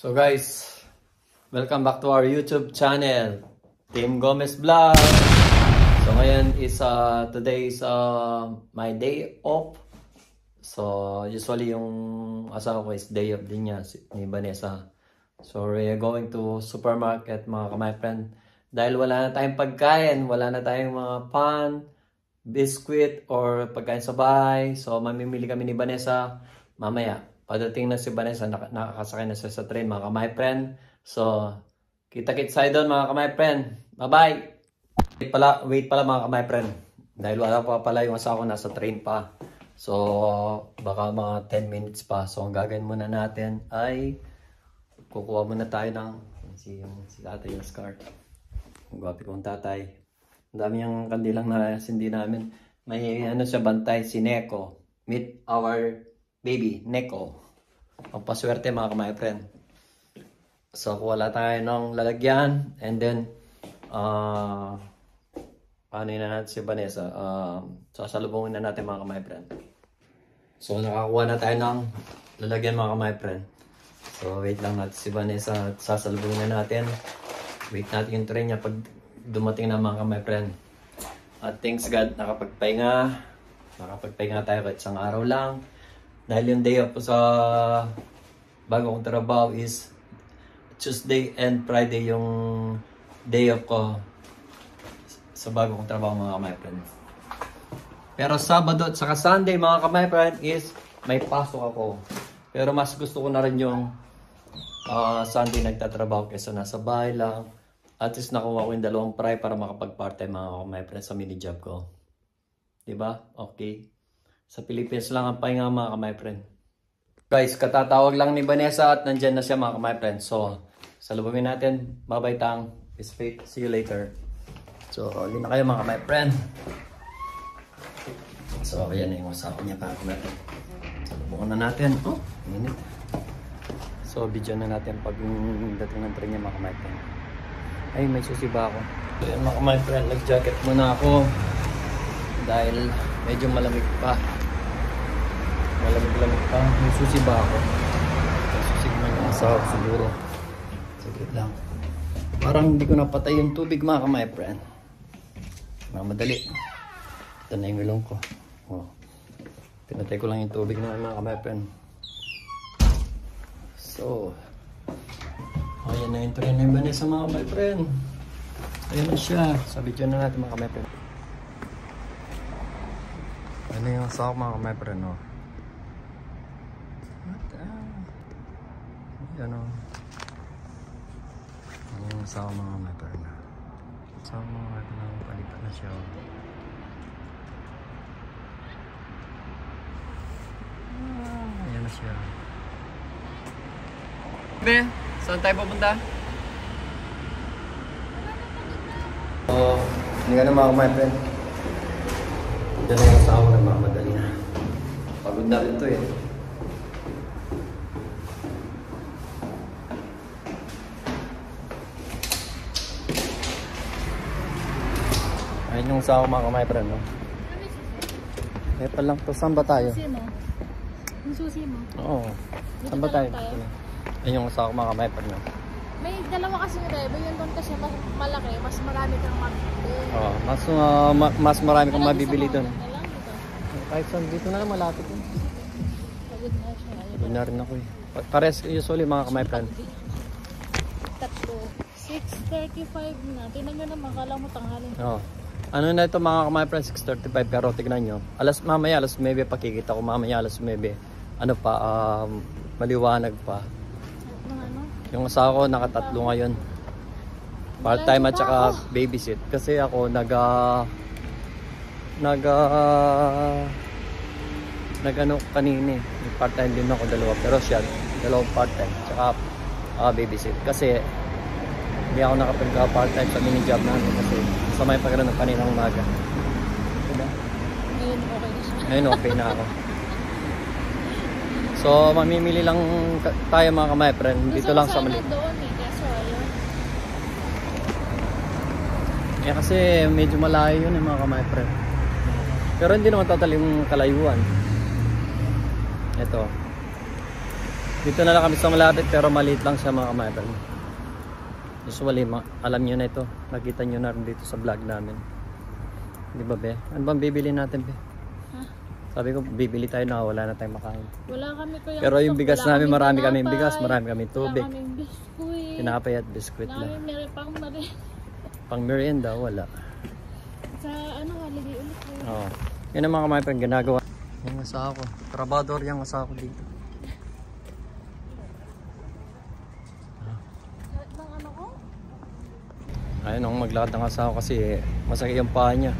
So guys, welcome back to our YouTube channel, Team Gomez Vlog. So ngayon is today is my day off. So usually yung asawa ko is day off din niya, ni Vanessa. So we're going to supermarket mga my friend. Dahil wala na tayong pagkain, wala na tayong mga pan, biscuit or pagkain sa bahay. So mamimili kami ni Vanessa mamaya. Pagdating na si Vanessa, nakakasakay na siya sa train mga my friend. So, kita-kits tayo doon mga my friend. Bye-bye! Wait pala mga my friend. Dahil wala pa pala yung asawa ko, nasa train pa. So, baka mga 10 minutes pa. So, ang gagawin muna natin ay kukuha muna tayo ng si tatay yung scar. Ang gwapi kong tatay. Ang dami yung kandilang na sindi namin. May ano siya bantay, si Neko. Meet our baby, Neko. Ang paswerte mga my friend. So, wala tayo ng lalagyan. And then, paano na natin si Vanessa? Sasalubungin na natin mga my friend. So, nakakuha na tayo ng lalagyan mga my friend. So, wait lang natin si Vanessa at sasalubungin na natin. Wait natin yung train niya pag dumating na mga my friend. At thanks God, nakapagpahinga tayo kahit isang araw lang. Dahil yung day off sa bago kong trabaho is Tuesday and Friday yung day off ko sa bago kong trabaho mga my friend. Pero Sabado at saka Sunday mga my friend is may pasok ako. Pero mas gusto ko na rin yung Sunday nagtatrabaho kaysa nasa bahay lang. At least nakuha ko yung 2 fry para makapag-part-time mga my friend sa mini job ko. Diba? Okay. Sa Philippines lang ang pahinga mga my friend. Guys, katatawag lang ni Vanessa at nandyan na siya mga my friend. So, salubungin natin. Bye-bye tang. Peace faith. See you later. So, huli na kayo mga my friend. So, ayan na yung usapan niya para my friend. Salubungan na natin. Oh, minute. So, video na natin pag dating ng train niya mga my friend. Ay, may susiba ako. So, ayan mga my friend. Nag-jacket muna ako. Dahil medyo malamig pa. Malamig pa. May susiba ako. May susig man yung asawa siguro. Saglit lang. Parang hindi ko napatay yung tubig mga my friend. Madali. Ito na yung ilong ko. Oh. Pinatay ko lang yung tubig na mga my friend. So, ayan na yung train na yung Vanessa mga my friend. Ayan na siya. Sa video na natin mga my friend. Ano yung asawa mga my friend, no? Yan o. Ano yung asawa mga my friend? Asawa mga my friend, palipat na siya. Ayan na siya. Be, saan tayo pupunta? Hindi ka na mga my friend. Diyan na yung asawa na mamadali na. Pagod na rin ito eh. Ayun yung asawa mga my friend, no? Eh pa lang to. Saan ba tayo? Susi mo? Yung susi mo? Oo. Saan ba tayo? Ayun yung asawa mga my friend, no? May dalawa kasing rebo. Yun doon kasi mas malaki. Mas marami kang mabibili. Oo. Mas marami kang mabibili doon. Kahit saan dito na lang malapit yun. Pagod na siya. Pagod na rin ako eh. Pares usually mga my friend. Tatlo. 6:35 na. Tingnan nyo naman. Kala mo tanghalin. Oo. Ano na ito mga my friend, 6:35 pero tignan nyo. Mamaya alas 9 pakikita ko. Mamaya alas 9. Ano pa, maliwanag pa. Ano? Yung asawa ko nakatatlo ngayon. Part-time at saka babysit. Kasi ako nag-ano kanina eh. Part-time din ako, 2. Pero siya, 2 part-time. Tsaka babysit. Kasi hindi ako nakapag-part-time sa mini job namin. Kasi samay pa rin ng kaninang umaga. Diba? Ngayon okay na siya. Ngayon okay na ako. So mamimili lang tayo mga my friend. Dito lang sa mali. Doon eh. Kaso ayun. Eh kasi medyo malayo yun eh mga my friend. Pero hindi naman total yung kalayuan. Ito. Dito na lang kami sa malapit pero maliit lang siya mga kamay friend. Usually alam nyo na ito. Nakita nyo na rin dito sa vlog namin. Di ba be? Ano bang bibili natin be? Ha? Sabi ko bibili tayo na wala na tayong makain. Wala kami kuya. Pero yung bigas namin marami kaming bigas, marami kaming tubig. Wala kaming biskuit. Tinapay at biskuit Wala lang. kaming pang mari. Pang merienda wala. Sa ano holiday ulit kuya. Oo. Yan ang mga kamay friend ginagawa. Yung asawa ko. Trabador yung asawa ko dito. Ang ano ko? Ayun ang maglakad ng asawa kasi masakit yung paa niya.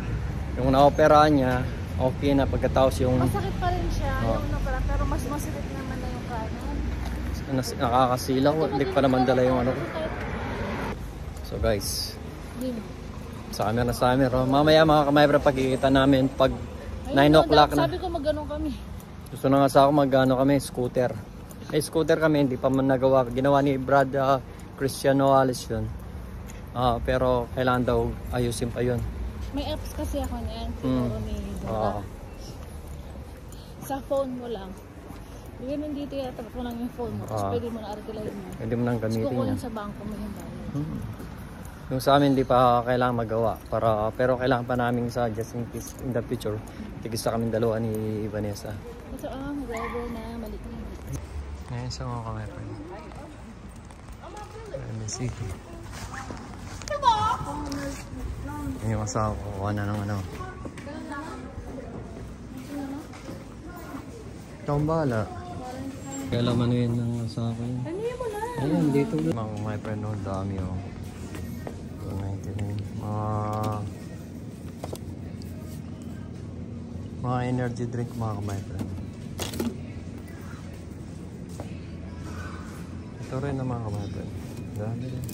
Yung na-operahan niya, okay na pagkatapos yung Masakit pa rin siya. Oo. Yung naparang pero mas masakit naman na yung kanan. nakakasilaw. Hindi ko pa naman dala yung ano ko. So guys, Dim. sa camera. Oh. Mamaya mga kamayabra pagkikita namin pag 9 o'clock na. Sabi ko mag-ano kami. Gusto na nga sa ako mag-ano kami, scooter. May scooter kami, hindi pa man nagawa. Ginawa ni Brad Cristiano Alice yun. Pero kailangan daw ayusin pa yun. May apps kasi ako niyan. Siguro ni Dora. Sa phone mo lang. Yung nandito yata ko lang yung phone mo. Tapos pwede mo na arkilayin mo. Pwede mo nang Tapos gamitin kukunin yan. sa bangko mo yung bayad. Yung sa amin hindi pa kailangan magawa. Pero kailangan pa namin sa just in case in the future. Tigisa kami dalawa ni Vanessa. Ito ang driver na maliit na maliit. Ngayon sa mga kamay pa yun. Sige. Yung asawa ko, kuha na ng ano. Ikaw ang bahala. Kailan man yun ng asawa ko yun. Ano yun mo na? Ayan, dito. Mga my friend, no, dami oh. 299. Mga energy drink mga my friend. Ito rin na mga my friend. Dami rin.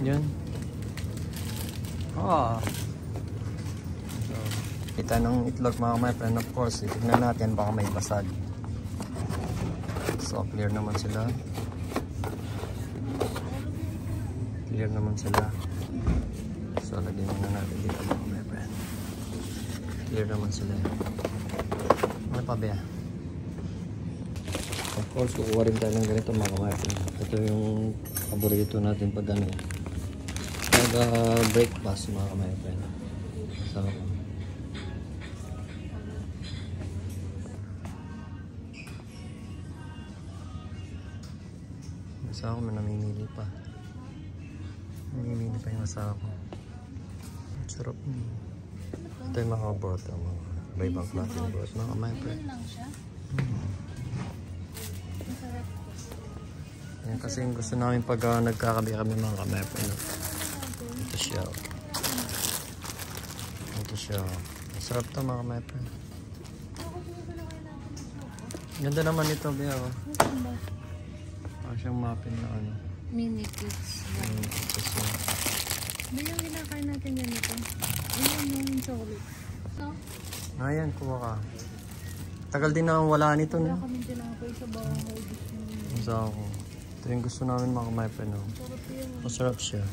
Yan. So, kita ng itlog mga my friend, of course. Itignan natin baka may basag. So, clear naman sila. Clear naman sila. So, lagyan na natin dito mga my friend. Clear naman sila. Ano pa ba? Of course, kukuha rin tayo ng ganito mga my friend. Ito yung paborito natin pag ano. Breakfast mga my friend. So, asawa ko namimili pa. Namimili pa yung asawa ko. Sarap. Ito yung mga broth. Mga ibang klase ng broth. Mga my friend. lang siya. Yan kasi yung gusto namin pag nagkakabi kami mga my friend. Ito siya. Ito siya. Masarap to mga my friend. Ganda naman ito. Biya ko. Siyang muffin na ano. Mini kids. Ito siya. Ba yung kinakain natin yan ito? Ayan yung chocolate. No? Ayan, kuha ka. Tagal din na wala nito. Wala No? kami tinapay sa bahay. Masarap ko. Ito yung gusto namin mga my friend. No? Sarap yun. Masarap siya.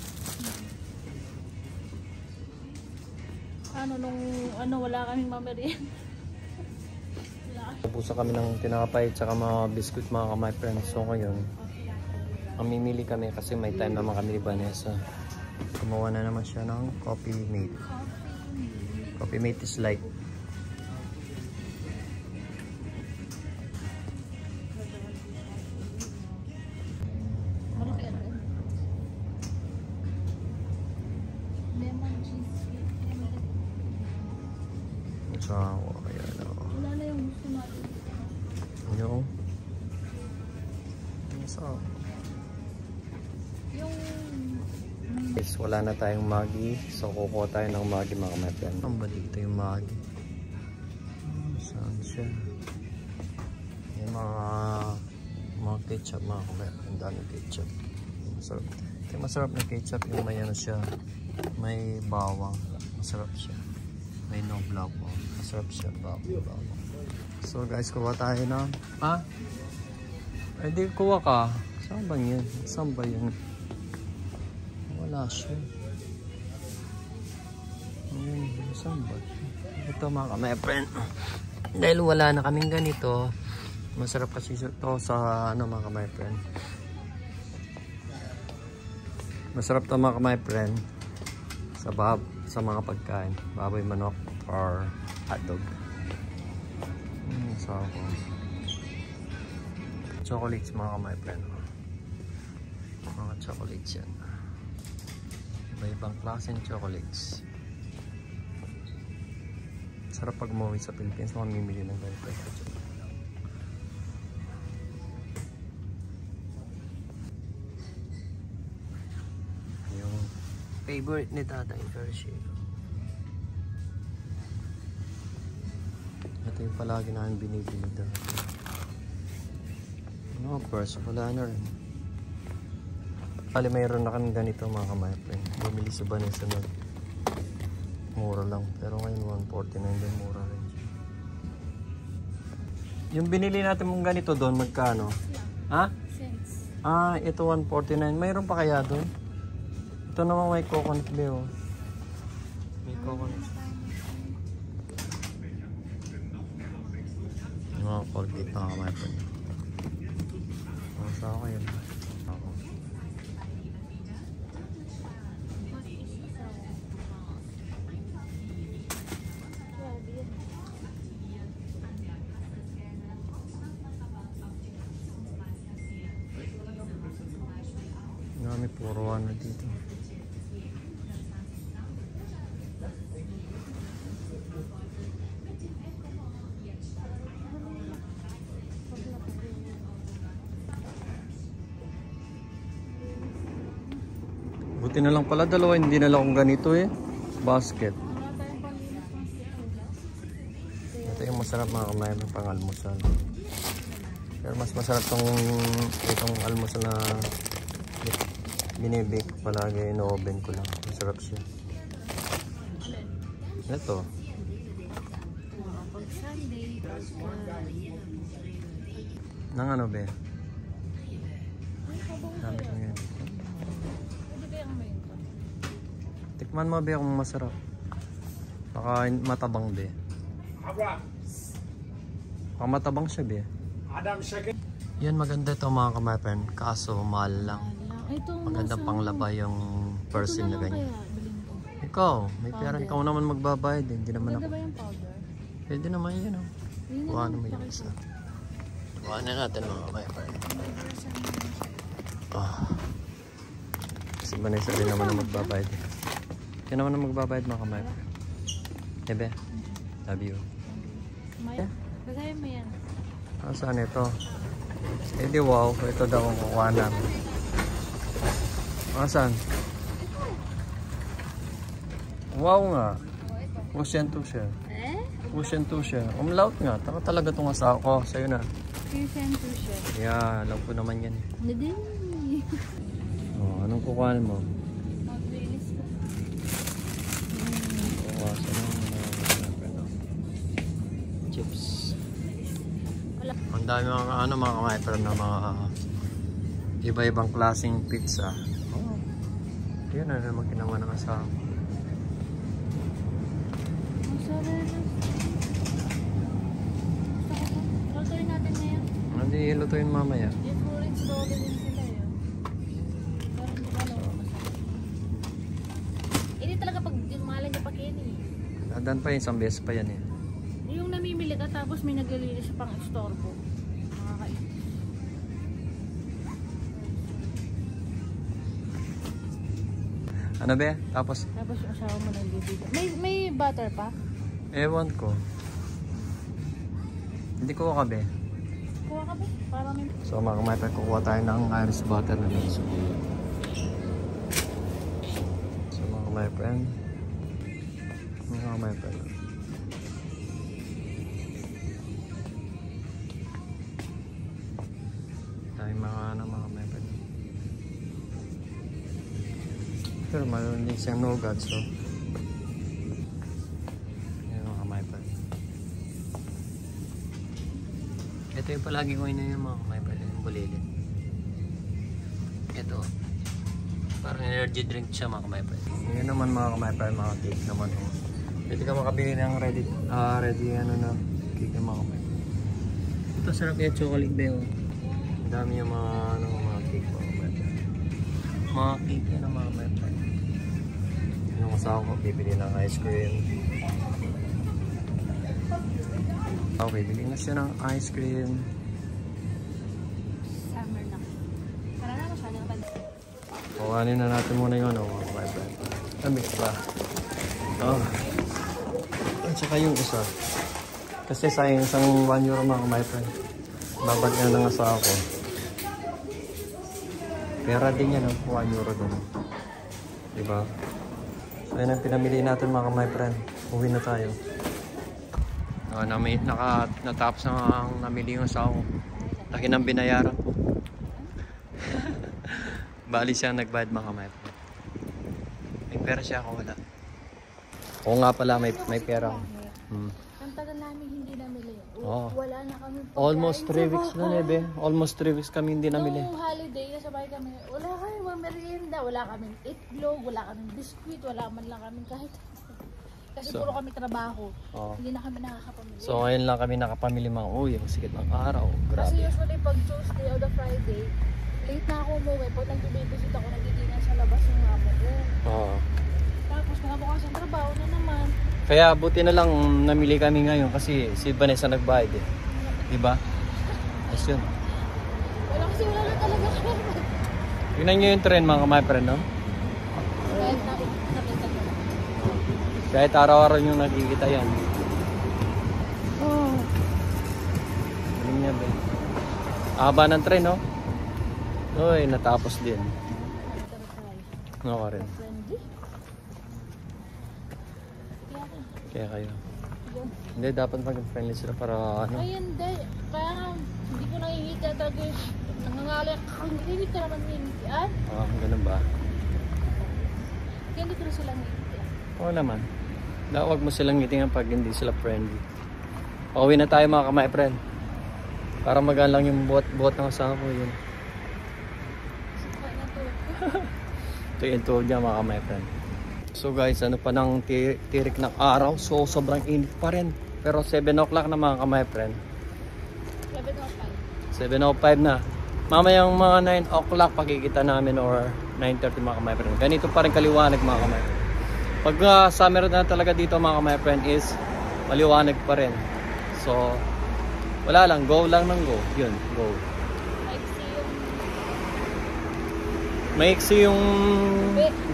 Ano wala kaming mamerienda. Tapusa kami ng tinapay at saka mga biskuit mga my friend. So ngayon, mamimili kami kasi may time naman kami ni Vanessa. Gumawa na naman siya ng coffee mate. Coffee mate is like Malaki ano? Lemon cheese. so, ayan o. Wala na yung gusto natin. Ano? So, Yung guys, wala na tayong Maggi. So, kukuha tayo ng Maggi mga my friend. Ang ba dito yung Maggi? Saan siya? Yung mga ketchup mga my friend. Daming ketchup. Masarap. Ito masarap na ketchup. Yung may ano siya. May bawang. Masarap siya. May no black po. Masarap siya. Bawang. So guys, kuha tayo na. Ha? Eh di kuha ka. Saan ba yun? Saan ba yun? Wala siya. Ayun, saan ba? Ito mga my friend. Dahil wala na kaming ganito, masarap kasi ito sa ano mga my friend. Masarap to mga my friend sa mga pagkain. Baboy, manok, or hotdog. So, chocolates mga my friend. Mga chocolates yan. Iba-ibang klaseng chocolates. Sarap pag umuwi sa Philippines, mamimili ng ganito. Yung favorite ni Tatay Hershey. Ito yung palagi namin binibili doon. No, of course, wala na rin. Kali mayroon na kami ganito mga kamay-friend. Bumili sa Vanessa na mura lang. Pero ngayon 149 din, mura rin. Yung binili natin mong ganito doon, magkano? Ha? Cents. Ah, ito 149. Mayroon pa kaya doon? Ito naman may coconut beer. May coconut. Yung mga Colgate mga kamay-friend. Masa ako yun. Ako. Marami puro ano dito. Buti na lang pala dalawa, hindi na lang akong ganito eh. Basket. Ito yung masarap mga kamayan ng pang-almusal. Pero mas masarap itong almusal na binibake palagi, ino-oven ko lang. Masarap siya. Ito. Nang ano be? Sabi ko yan. Tikman mo be kung masarap. Baka matabang be. Baka matabang siya be. Yan maganda ito mga kamapan. Kaso mahal lang. Magandang panglaba yung person na ganyan. Ikaw, may pera. Ikaw naman magbabayad. Hindi naman ako. Maganda ba yung powder? Pwede naman yun. Kuha naman yung isa. Kuha na natin mga kamapan. Kasi Vanessa din naman na magbabayad. Yan naman na magbabayad mga kamapan. Ebe, love you. Bagay mo yan. Saan ito? Eh di wow, ito daw ang kukuha namin. Saan? Wow nga. Ocean to siya. Ocean to siya. Umlaut nga. Talaga itong asawa ko. Sa'yo na. Ocean to siya. Yeah, alam ko naman yan. Hindi. Anong kukuha mo? Mag-release ko. Chips. Ang dami mga kamaipar na mga iba-ibang klaseng pizza. Yun na naman ginawa ng asawa. Ang sarap. Lutuin natin ngayon. Hindi lutuin mamaya. Yung fruits roll din sila yun. Hindi talaga pag mahalan niya pa Kenny. Dadan pa yun, isang beses pa yan eh. Yung namimili ka tapos may naglilinis sa pang-istorbo. Makakait. Ano be? Tapos Tapos yung asawa mo nagbibigay. May butter pa? ewan ko. Hindi ko ka be. Kuha ka ba? Para may... So mga kamaipar, kukuha tayo ng Irish butter na dito. So mga kamaipar, tayong mga mga kamaipar. Pero malunin siyang nougat, so yan mga kamaipar. Ito yung palagi ko ina yung mga kamaipar, yung bulilin. Ito Parang energy drink siya mga ka-my-friend. Ngayon naman mga ka-my-friend, mga cake naman. Pwede ka makabili ng ready ano na cake ng mga ka-my-friend. Ito sarap yung chocolate ba yun. Ang dami yung mga cake mga ka-my-friend. Mga cake yan mga ka-my-friend. Yung asawa ko, bibili ng ice cream. Okay, bibili na siya ng ice cream. Summer na. Para na siya ng banda. Kuhanin na natin muna yung mga ka-my-friend. Lamig pa. At saka yung isa. Kasi sayang isang €1 mga ka-my-friend. Babad nga ng asawa ko. Pera din yan, €1 doon. Diba? So yan ang pinamili natin mga ka-my-friend. Uwi na tayo. Natapos na ang namili yung asawa ko. Laki ng binayaran ko. Bali siya nagbayad mga ka-my-friend. May pera siya ako wala. Oo nga pala may pera. Ang tagal namin hindi namili. Oh. Wala na kami pagkain. Almost 3 weeks na Nebe. Almost 3 weeks kami hindi namili. Noong holiday, nasabay kami. Wala kami merienda. Wala kaming itlog. Wala kaming biskuit. Wala man lang kami kahit. Kasi puro kami trabaho. Hindi na kami nakakapamili. So ngayon lang kami nakapamili mga ang sikit ng araw. Grabe. Kasi usually pag Tuesday o the Friday, late na ako umuwi. Pag nag-babysit ako, nagdidinan sa labas ng amo ko. Tapos kinabukasan trabaho na naman. Kaya buti na lang namili kami ngayon kasi si Vanessa nagbayad eh. Diba? Ayos yun. Wala kasi wala na talaga kami. Tingnan nyo yung trend mga ka-my-friend, no? Kahit nakita ko. Kahit araw-araw nyo nakikita yan. Galing niya ba? Haba ng trend, no? Uy, natapos din. Ako rin. Friendly. Kaya kayo. Hindi, dapat mag-friendly sila para ano. Ay, hindi. Kaya nga, hindi ko nakikita talaga yung nangangalak. Hindi ka naman nangingitian. Ganun ba? Kaya hindi ko na sila nangingitian. Oo naman. Huwag mo silang ngitingan pag hindi sila friendly. Pauwi na tayo mga ka-my-friend. Para magaan lang yung buhat ng asawa ko yun. Ito yung tour niya mga ka-my-friend. So guys, ano pa ng tirik ng araw. So sobrang init pa rin. Pero 7 o'clock na mga ka-my-friend. 7:05 na. Mamayang mga 9 o'clock pakikita namin or 9:30 mga ka-my-friend. Ganito pa rin kaliwanag mga ka-my-friend. Pag summer na talaga dito mga ka-my-friend is maliwanag pa rin. So wala lang, go lang ng go. Yun, go. Maiksi yung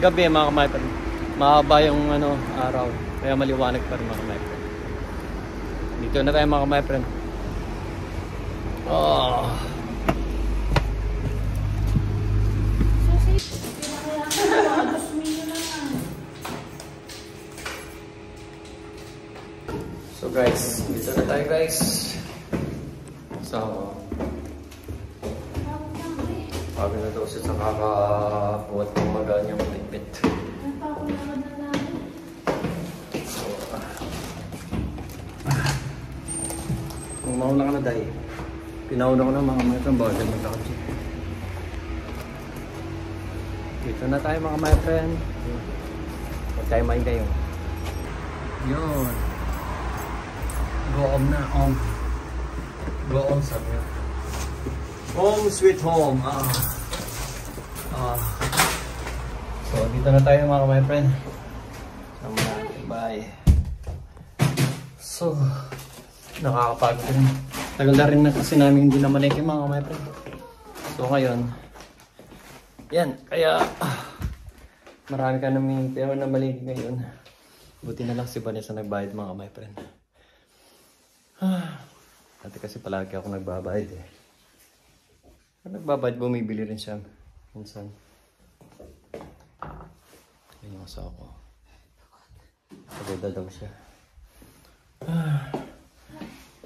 gabi mga ka-my-friend. Mahaba yung araw. Kaya maliwanag pa rin mga ka-my-friend. Dito na tayo mga ka-my-friend. So guys, dito na tayo guys. So pagod na daw siya sa kakabuhat ng magaan yung litbit. Kung mauna ka na dahil pinauna ko na mga ka-my-friend bagal magkakabsi. Dito na tayo mga ka-my-friend. Huwag tayo main kayo. Yun. Go home na. Go home sabi niya. Home sweet home. So dito na tayo mga ka-my-friend. Sama natin. Bye. So nakakapagod rin. Tagal na rin na kasi namin hindi na malengke mga ka-my-friend. So ngayon, yan, kaya marami ka namin pero na malengke ngayon. Buti na lang si Vanessa nagbayad mga ka-my-friend. Dati kasi palagi ako nagbabayad eh. Pag nagbabayad, bumibili rin siya minsan. Yan yung asawa ko. Pagod daw siya.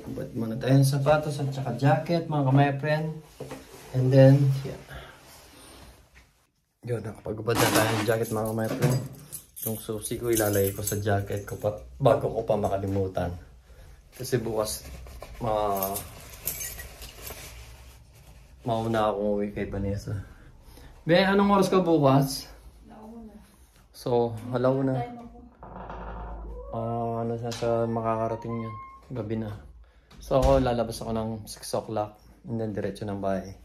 Ba't muna tayo ng sapatos at saka jacket mga ka-my-friend. And then, yeah. Yun, nakapagubad na tayo ng jacket mga ka-my-friend. Yung susi ko ilalagay ko sa jacket ko pa, bago ko pa makalimutan. Kasi bukas, mauna akong uwi kay Vanessa. Be, anong oras ka bukas? So, halaw na. Time ako. Ano sa makakarating yun. Gabi na. So, ako lalabas ako ng 6 o'clock. And then, diretso ng bahay.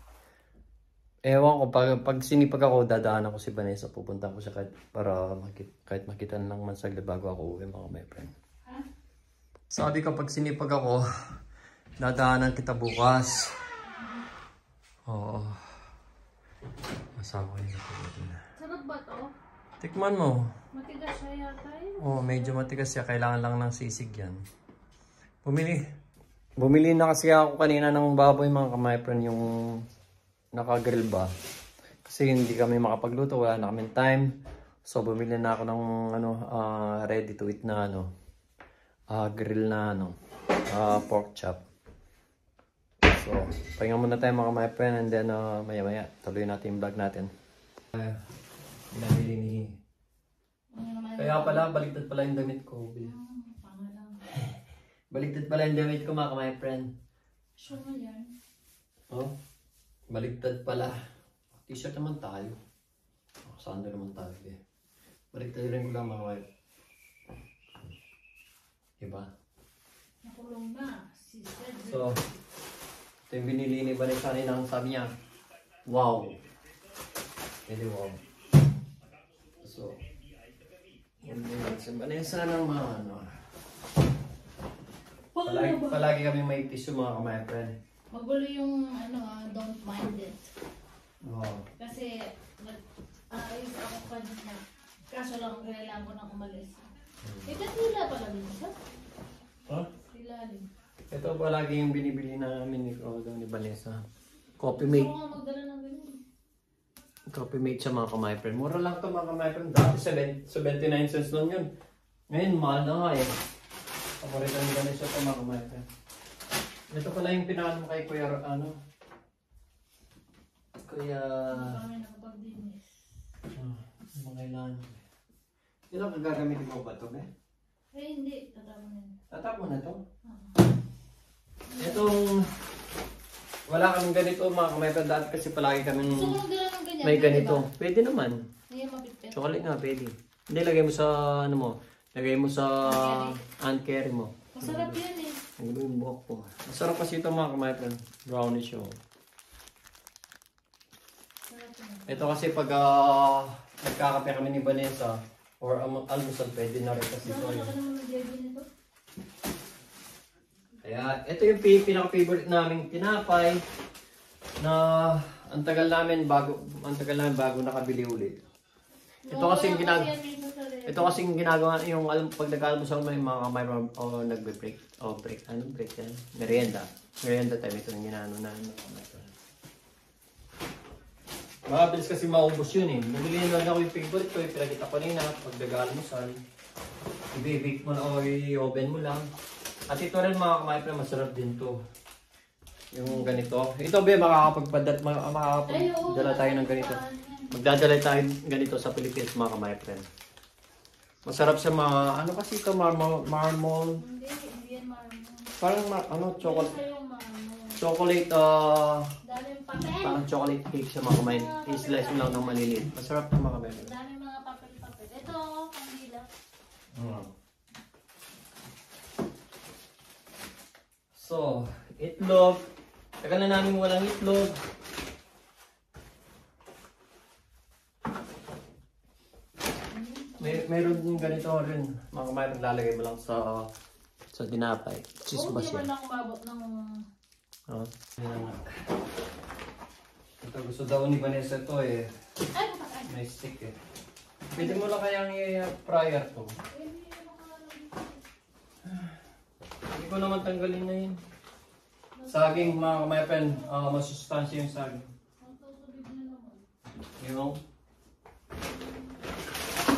Ewan ko, pag sinipag ako, dadaan ako si Vanessa. Pupunta ko siya kahit makita lang man saglit bago ako uwi, mga my friend. Ha? Sabi ko, pag sinipag ako, dadaanan kita bukas. Oo. Masama ko yung natin na. Sarap ba to? Tikman mo. Matigas siya yata yun. Oo, medyo matigas siya. Kailangan lang ng sisig yan. Bumili na kasi ako kanina ng baboy, mga my friend, yung naka-grill ba. Kasi hindi kami makapagluto, wala na kami time. So bumili na ako ng ready to eat na grill na pork chop. So pahinga muna tayo, mga my friend, and then maya-maya tuloy natin yung vlog natin. Binabili ni kaya pala, baliktad pala yung damit ko. Baliktad pala yung damit ko, mga my friend. Sure mo yan? Oh, baliktad pala. T-shirt naman tayo. Sando naman tayo. Baliktad rin ko lang, mga wife. Diba? Nakulong na. Si Cedric. So, ito yung binili ni Vanessa nang sabi niya, wow. Hindi wow. So, si Vanessa ng mga palagi kami may tissue, mga my friend. Magulo yung don't mind it. Wow. Kasi ayos ako kanina. Kaso lang kailangan ko nang umalis. Tila pala din siya. Huh? Tila din. Ito palagi yung binibili namin ni Vanessa. Coffee mate. Gusto ko nga magdala ng ganun. Coffee mate siya, mga my friend. Mura lang ito, mga my friend. Dati 79 cents lang yun. Ngayon mahal na nga eh. Paborito ni Vanessa ito, mga my friend. Ito pala yung pinakano kay Kuya Kuya Kami nakapag-dinis. mga kailangan. Ilang kagagamitin mo ba ito, be? Hindi. Tatapon na yun. Tatapon na ito? Itong wala kaming ganito, mga kamay, dati kasi palagi kaming Gusto ko magdala ng ganyan. may ganito. Pwede naman. Ngayon mapipit. Chocolate nga, pwede. Hindi, lagay mo sa lagay mo sa hand carry mo. Masarap yan eh. Ang ganda yung buhok ko. Masarap kasi ito, mga kamay, brownish yung. Sarap yan. Ito kasi pag nagkakape kami ni Vanessa or almusal, pwede na rin kasi ito. Ano ka naman mag-jaggy nito? Kaya ito yung pinaka-favorite naming tinapay na ang tagal namin bago nakabili ulit. Ito kasi yung ginagawa yung pag nag-almusal mo yung mga kamay o nagbe-break o break yan? Merienda time, ito yung ginano na mabilis kasi maubos yun eh. Nabili na lang ako yung favorite ko, yung pinagkita ko nina pag nag-almusal. I-bake mo na o i-oven mo lang. At ito rin, mga kamay, masarap din to. Yung ganito. Ito ba, makakapagdala tayo ng ganito. Magdadala tayo ganito sa Pilipinas, mga kamay, friend. Masarap siya, mga, ano kasi ito, marmol. Hindi yan marmol. Parang, chocolate. Chocolate, Daming papel. parang chocolate cake siya, mga kamay. I-slice mo lang ng maliliit. Masarap ito, mga kamay. Daming mga papel. Ito, kandila. So, itlog. Tagal na namin walang itlog. Mayroon din ganito rin. Mga kamay, naglalagay mo lang sa tinapay. Cheese ba siya? Hindi man lang umabot ng... Ito gusto daw ni Vanessa ito eh. Ay, May stick eh. Pwede mo lang kayang i-fryer to. Hindi ko naman tanggalin na yun. Saging, mga my friend, masustansya yung saging. Yung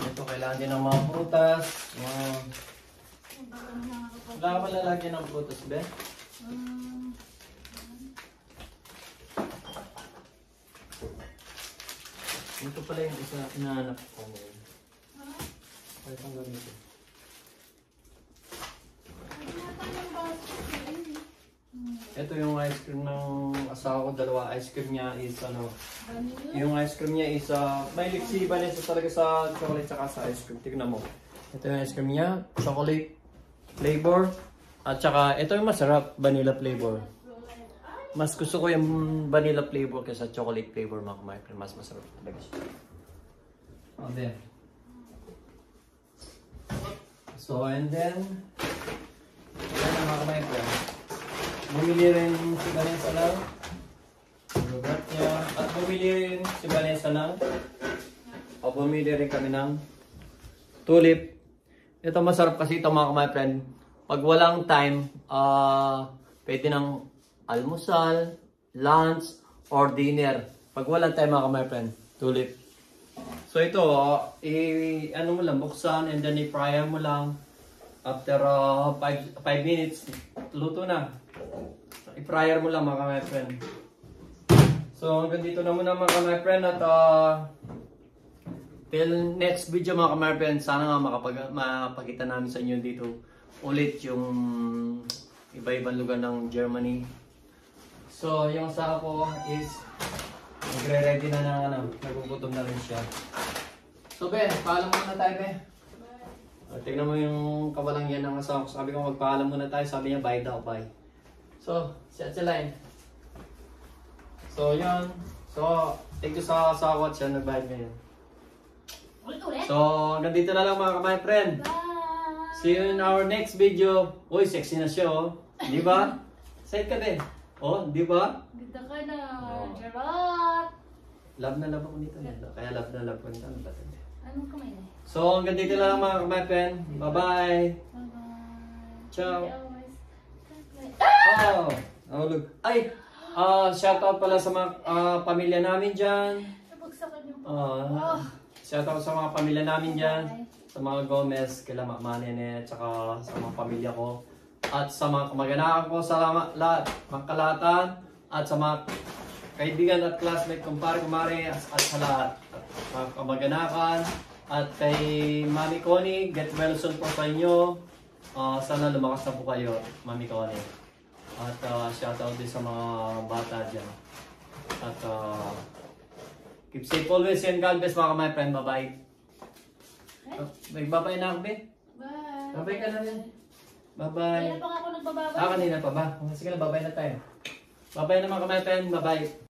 ito, kailangan din ng mga prutas. Wala ka pala lagyan ng prutas, be? Ito pala yung isa inahanap ko ngayon. Ay, itong ganito. Ito yung ice cream ng asawa ko, dalawa. Ice cream niya is ano, Vanilla? yung ice cream niya is may liksi Vanessa talaga sa chocolate tsaka sa ice cream. Tignan mo. Ito yung ice cream niya, chocolate flavor. At saka ito yung masarap, vanilla flavor. Mas gusto ko yung vanilla flavor kaysa chocolate flavor mga ka-my-friend. Mas masarap talaga siya. And then, so and then, yan ang mga ka-my-friend. Bumili rin si Vanessa lang. Lugat niya. At bumili rin si Vanessa lang. O bumili rin kami ng tulip. Ito masarap kasi ito mga ka-my-friend. Pag walang time, pwede ng almusal, lunch, or dinner. Pag walang time mga ka-my-friend, tulip. So ito, ano mo lang, buksan and then i-fryer mo lang. After 5 minutes, luto na. I-fryer mo lang mga ka-my-friend. So hanggang dito na muna mga ka-my-friend at till next video mga ka-my-friend, sana nga mapakita namin sa inyo dito ulit yung iba-ibang lugar ng Germany. So yung asawa ko is nagre-ready na ng ano, nagugutom na rin siya. So Ben, paalam muna tayo Ben. Tignan mo yung kawalang yan ng asawa ko. Sabi ko magpaalam muna tayo, sabi niya bye daw, bye. So, set sa line. So yun. So, thank you sa asawa ko at siya nag-bye ngayon. Ulit-ulit? So, hanggang dito na lang mga ka-my-friend. Bye! See you in our next video. Uy, sexy na siya oh. Di ba? Side ka din. Oh, di ba? Ganda ka na. Oh. Charot! Love na love ako nito. Kaya love na love ko nito. Anong kamay na? So, hanggang dito na lang mga ka-my-friend. Bye-bye. Bye-bye. Ciao. Always. Oh, nahulog. Ay, shoutout pala sa mga pamilya namin dyan. Nabagsakan yung Shoutout sa mga pamilya namin dyan. Sa mga Gomez, kila Mama Nene, tsaka sa mga pamilya ko. At sa mga kamag-anakan ko, sa lahat, mga kalahatan. At sa mga kaibigan at classmate, kumpare-kumare, at sa lahat. At mga kamag-anakan. At kay Mami Connie, get well soon po sa inyo. Sana lumakas na po kayo, Mami Connie. At shoutout din sa mga bata dyan. At keep safe always and God bless mga my friend. Bye-bye. Bye-bye na ako, be. Bye. Bye-bye ka na rin. Bye-bye. Kaya pa nga ako nagbababay. Kanina pa ba? Sige na, bye-bye na tayo. Bye-bye na mga my friend. Bye-bye.